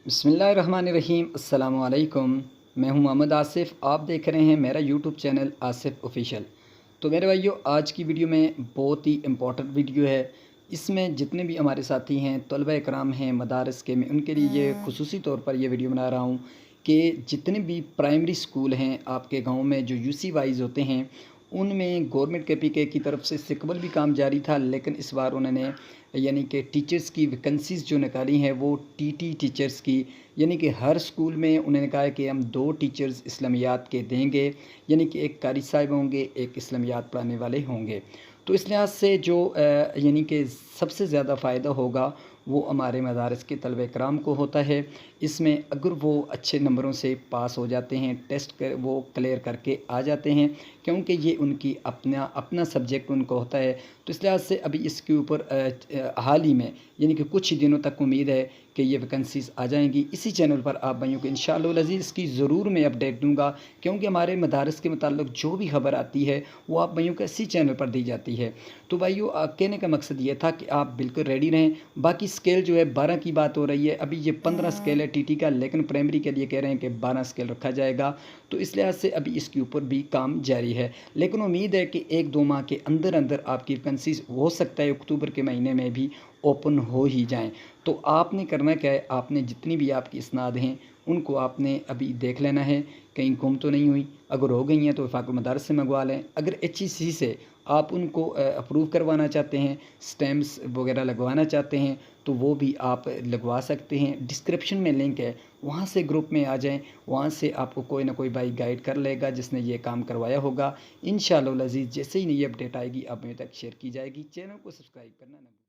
बिस्मिल्लाहिर्रहमानिर्रहीम अस्सलामु अलैकुम। मैं हूं मोहम्मद आसिफ़। आप देख रहे हैं मेरा यूट्यूब चैनल आसिफ़ ऑफ़िशियल। तो मेरे भाइयों, आज की वीडियो में बहुत ही इम्पोर्टेंट वीडियो है। इसमें जितने भी हमारे साथी हैं, तलबा कराम हैं मदारस के, मैं उनके लिए ये खुसूसी तौर पर ये वीडियो बना रहा हूँ कि जितने भी प्राइमरी स्कूल हैं आपके गाँव में, जो यूसी वाइज़ होते हैं, उनमें गवर्नमेंट के की तरफ से सिकबल भी काम जारी था, लेकिन इस बार उन्होंने यानी कि टीचर्स की वैकेंसीज़ जो निकाली हैं वो टीटी टीचर्स की, यानी कि हर स्कूल में उन्होंने कहा है कि हम 2 टीचर्स इस्लामियात के देंगे, यानी कि एक कारी साहिब होंगे, एक इस्लामियात पढ़ाने वाले होंगे। तो इस लिहाज से जो यानी कि सबसे ज़्यादा फ़ायदा होगा वो हमारे मदारस के तलबा कराम को होता है। इसमें अगर वो अच्छे नंबरों से पास हो जाते हैं, टेस्ट कर वो क्लियर करके आ जाते हैं, क्योंकि ये उनकी अपना अपना सब्जेक्ट उनको होता है। तो इस लिहाज से अभी इसके ऊपर हाल ही में यानी कि कुछ ही दिनों तक उम्मीद है कि ये वैकेंसीज़ आ जाएंगी। इसी चैनल पर आप भाइयों को इंशाअल्लाह अज़ीज़ इसकी ज़रूर मैं अपडेट दूंगा, क्योंकि हमारे मदारस के मुताल्लिक़ जो भी खबर आती है वो आप भाइयों को इसी चैनल पर दी जाती है। तो भाइयों, कहने का मकसद ये था कि आप बिल्कुल रेडी रहें। बाकी स्केल जो है 12 की बात हो रही है, अभी ये 15 स्केल है टीटी का, लेकिन प्राइमरी के लिए कह रहे हैं कि 12 स्केल रखा जाएगा। तो इस लिहाज से अभी इसके ऊपर भी काम जारी है, लेकिन उम्मीद है कि 1-2 माह के अंदर अंदर आपकी वैकेंसीज़ हो सकता है अक्टूबर के महीने में भी ओपन हो ही जाएँ। तो आपने करना क्या है, आपने जितनी भी आपकी इसनाद हैं उनको आपने अभी देख लेना है, कहीं गुम तो नहीं हुई। अगर हो गई हैं तो वफाक मदारस से मंगवा लें। अगर एचईसी से आप उनको अप्रूव करवाना चाहते हैं, स्टैम्प्स वगैरह लगवाना चाहते हैं, तो वो भी आप लगवा सकते हैं। डिस्क्रिप्शन में लिंक है, वहाँ से ग्रुप में आ जाएं। वहाँ से आपको कोई ना कोई भाई गाइड कर लेगा जिसने ये काम करवाया होगा। इंशाअल्लाह अज़ीज़ जैसे ही नई अपडेट आएगी आप मेरे तक शेयर की जाएगी। चैनल को सब्सक्राइब करना ना भूलें।